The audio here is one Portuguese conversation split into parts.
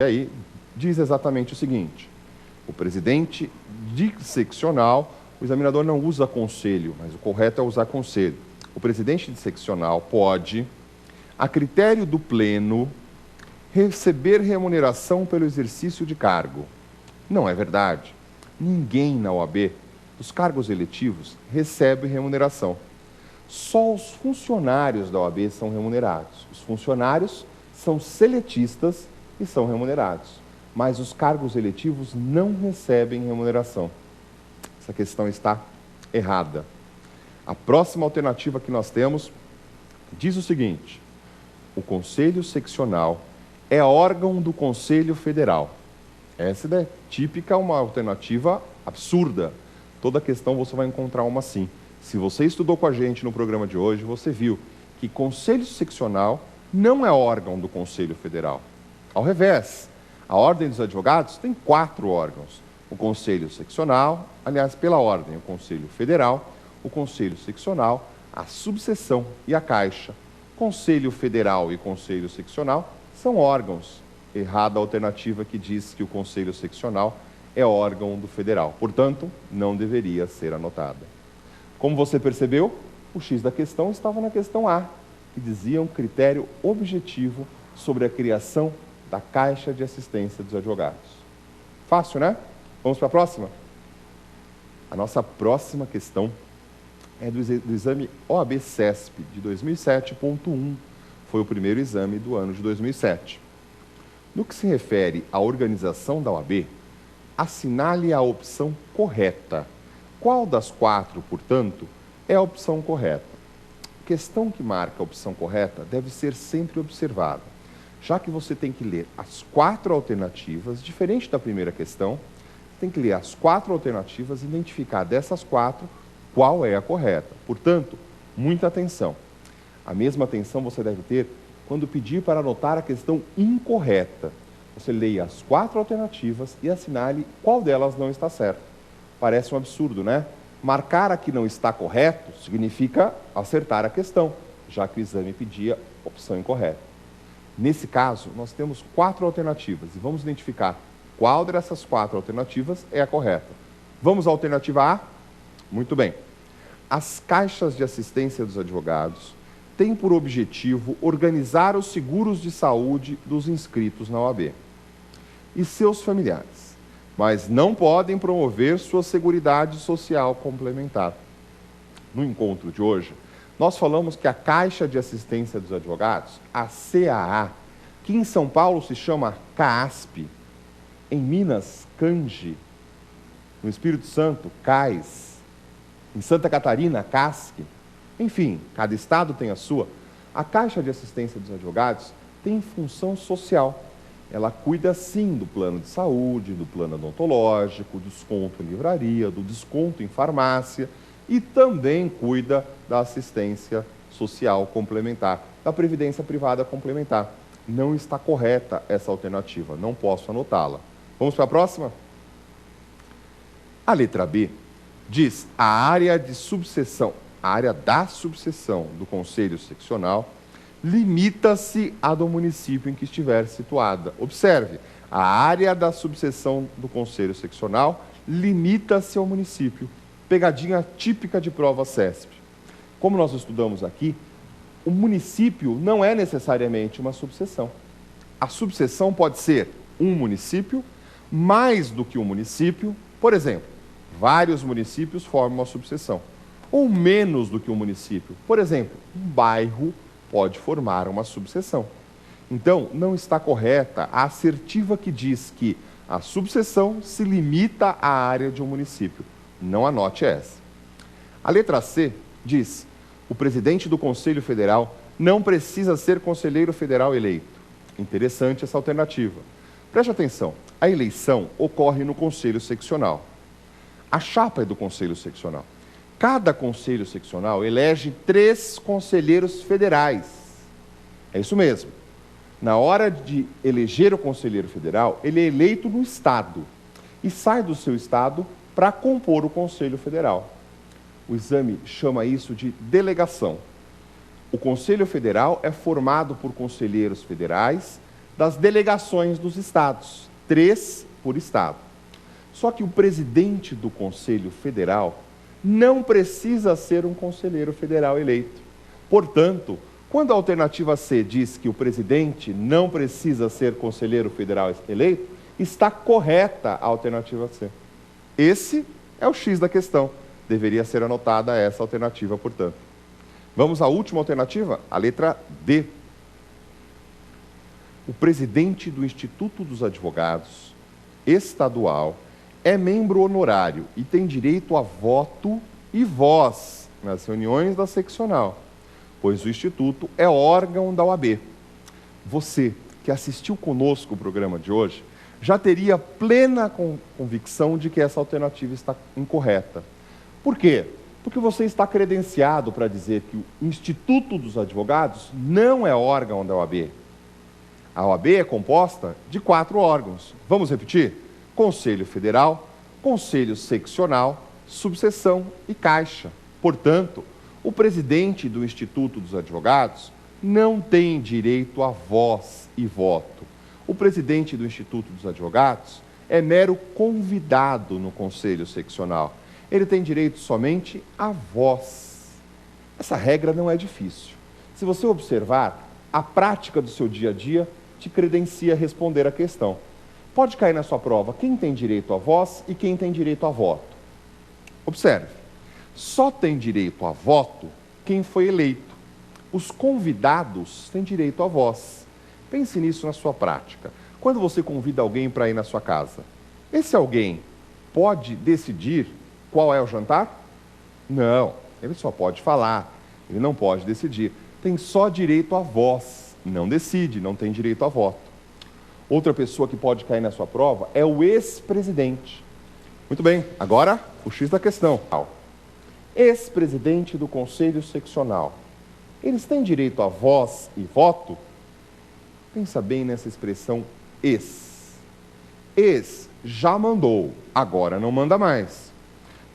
aí diz exatamente o seguinte: o presidente disseccional, o examinador não usa conselho, mas o correto é usar conselho. O presidente disseccional pode, a critério do pleno, receber remuneração pelo exercício de cargo. Não é verdade. Ninguém na OAB, dos cargos eletivos, recebe remuneração. Só os funcionários da OAB são remunerados. Os funcionários são seletistas e são remunerados. Mas os cargos eletivos não recebem remuneração. Essa questão está errada. A próxima alternativa que nós temos diz o seguinte: o Conselho Seccional é órgão do Conselho Federal. Essa é típica, uma alternativa absurda. Toda questão você vai encontrar uma assim. Se você estudou com a gente no programa de hoje, você viu que Conselho Seccional não é órgão do Conselho Federal. Ao revés, a Ordem dos Advogados tem 4 órgãos. O Conselho Seccional, aliás, pela ordem, o Conselho Federal, o Conselho Seccional, a Subseção e a Caixa. Conselho Federal e Conselho Seccional são órgãos. Errada a alternativa que diz que o Conselho Seccional é órgão do Federal. Portanto, não deveria ser anotada. Como você percebeu, o X da questão estava na questão A, que dizia um critério objetivo sobre a criação da Caixa de Assistência dos Advogados. Fácil, né? Vamos para a próxima? A nossa próxima questão é do exame OAB-CESP de 2007.1. Foi o primeiro exame do ano de 2007. No que se refere à organização da OAB, assinale a opção correta. Qual das 4, portanto, é a opção correta? A questão que marca a opção correta deve ser sempre observada, já que você tem que ler as 4 alternativas, diferente da primeira questão, tem que ler as 4 alternativas e identificar dessas 4 qual é a correta. Portanto, muita atenção. A mesma atenção você deve ter quando pedir para anotar a questão incorreta. Você leia as 4 alternativas e assinale qual delas não está certa. Parece um absurdo, né? Marcar a que não está correto significa acertar a questão, já que o exame pedia opção incorreta. Nesse caso, nós temos 4 alternativas e vamos identificar qual dessas 4 alternativas é a correta. Vamos à alternativa A? Muito bem. As caixas de assistência dos advogados têm por objetivo organizar os seguros de saúde dos inscritos na OAB e seus familiares, mas não podem promover sua seguridade social complementar. No encontro de hoje, nós falamos que a Caixa de Assistência dos Advogados, a CAA, que em São Paulo se chama CAASP, em Minas, CANGE, no Espírito Santo, CAIS, em Santa Catarina, CASC, enfim, cada estado tem a sua. A Caixa de Assistência dos Advogados tem função social. Ela cuida, sim, do plano de saúde, do plano odontológico, do desconto em livraria, do desconto em farmácia e também cuida da assistência social complementar, da previdência privada complementar. Não está correta essa alternativa, não posso anotá-la. Vamos para a próxima? A letra B diz: a área de subseção, a área da subseção do Conselho Seccional limita-se à do município em que estiver situada. Observe, a área da subseção do Conselho Seccional limita-se ao município. Pegadinha típica de prova CESP. Como nós estudamos aqui, o município não é necessariamente uma subseção. A subseção pode ser um município, mais do que um município, por exemplo, vários municípios formam uma subseção, ou menos do que um município, por exemplo, um bairro pode formar uma subseção. Então, não está correta a assertiva que diz que a subseção se limita à área de um município. Não anote essa. A letra C diz: o presidente do Conselho Federal não precisa ser conselheiro federal eleito. Interessante essa alternativa. Preste atenção, a eleição ocorre no Conselho Seccional. A chapa é do Conselho Seccional. Cada Conselho Seccional elege 3 conselheiros federais. É isso mesmo. Na hora de eleger o conselheiro federal, ele é eleito no Estado e sai do seu Estado para compor o Conselho Federal. O exame chama isso de delegação. O Conselho Federal é formado por conselheiros federais das delegações dos estados, 3 por estado. Só que o presidente do Conselho Federal não precisa ser um conselheiro federal eleito. Portanto, quando a alternativa C diz que o presidente não precisa ser conselheiro federal eleito, está correta a alternativa C. Esse é o X da questão. Deveria ser anotada essa alternativa, portanto. Vamos à última alternativa, a letra D. O presidente do Instituto dos Advogados Estadual é membro honorário e tem direito a voto e voz nas reuniões da seccional, pois o Instituto é órgão da OAB. Você, que assistiu conosco o programa de hoje, já teria plena convicção de que essa alternativa está incorreta. Por quê? Porque você está credenciado para dizer que o Instituto dos Advogados não é órgão da OAB. A OAB é composta de 4 órgãos. Vamos repetir? Conselho Federal, Conselho Seccional, Subseção e Caixa. Portanto, o presidente do Instituto dos Advogados não tem direito a voz e voto. O presidente do Instituto dos Advogados é mero convidado no Conselho Seccional. Ele tem direito somente à voz. Essa regra não é difícil. Se você observar, a prática do seu dia a dia te credencia a responder a questão. Pode cair na sua prova quem tem direito à voz e quem tem direito a voto. Observe, só tem direito a voto quem foi eleito. Os convidados têm direito à voz. Pense nisso na sua prática. Quando você convida alguém para ir na sua casa, esse alguém pode decidir qual é o jantar? Não, ele só pode falar, ele não pode decidir. Tem só direito à voz, não decide, não tem direito a voto. Outra pessoa que pode cair na sua prova é o ex-presidente. Muito bem, agora o X da questão. Ex-presidente do Conselho Seccional. Eles têm direito a voz e voto? Pensa bem nessa expressão ex. Ex já mandou, agora não manda mais.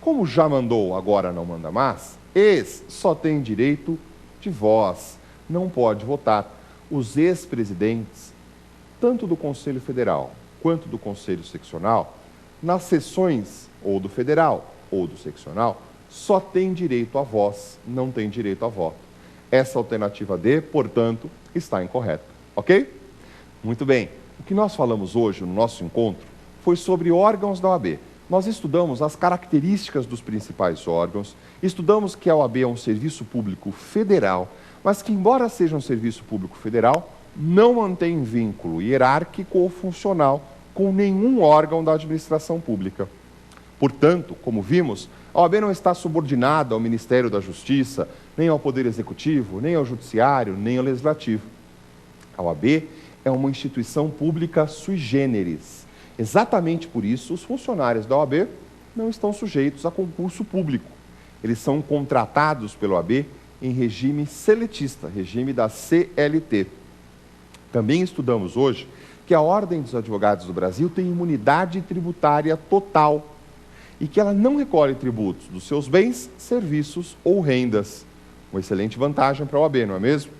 Como já mandou, agora não manda mais, ex só tem direito de voz, não pode votar. Os ex-presidentes, tanto do Conselho Federal quanto do Conselho Seccional, nas sessões ou do Federal ou do Seccional, só tem direito à voz, não tem direito a voto. Essa alternativa D, portanto, está incorreta. Ok? Muito bem. O que nós falamos hoje no nosso encontro foi sobre órgãos da OAB. Nós estudamos as características dos principais órgãos, estudamos que a OAB é um serviço público federal, mas que, embora seja um serviço público federal, não mantém vínculo hierárquico ou funcional com nenhum órgão da administração pública. Portanto, como vimos, a OAB não está subordinada ao Ministério da Justiça, nem ao Poder Executivo, nem ao Judiciário, nem ao Legislativo. A OAB é uma instituição pública sui generis. Exatamente por isso, os funcionários da OAB não estão sujeitos a concurso público. Eles são contratados pela OAB em regime seletista, regime da CLT. Também estudamos hoje que a Ordem dos Advogados do Brasil tem imunidade tributária total e que ela não recolhe tributos dos seus bens, serviços ou rendas. Uma excelente vantagem para a OAB, não é mesmo?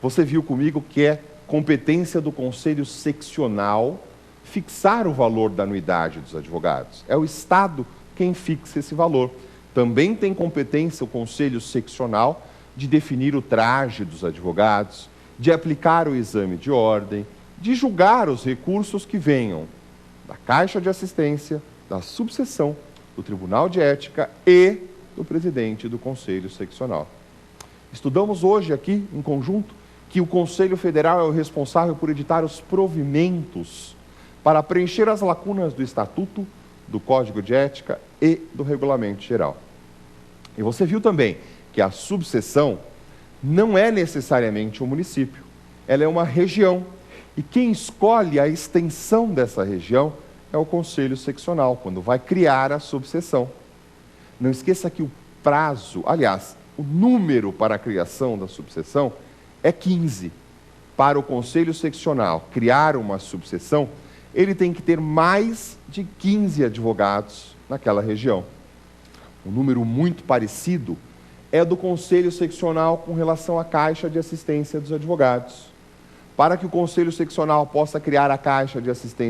Você viu comigo que é competência do Conselho Seccional fixar o valor da anuidade dos advogados. É o Estado quem fixa esse valor. Também tem competência o Conselho Seccional de definir o traje dos advogados, de aplicar o exame de ordem, de julgar os recursos que venham da Caixa de Assistência, da Subseção, do Tribunal de Ética e do presidente do Conselho Seccional. Estudamos hoje aqui, em conjunto, que o Conselho Federal é o responsável por editar os provimentos para preencher as lacunas do Estatuto, do Código de Ética e do Regulamento Geral. E você viu também que a subseção não é necessariamente um município, ela é uma região. E quem escolhe a extensão dessa região é o Conselho Seccional, quando vai criar a subseção. Não esqueça que o prazo, aliás, o número para a criação da subseção é 15. Para o Conselho Seccional criar uma subseção, ele tem que ter mais de 15 advogados naquela região. Um número muito parecido é do Conselho Seccional com relação à Caixa de Assistência dos Advogados. Para que o Conselho Seccional possa criar a Caixa de Assistência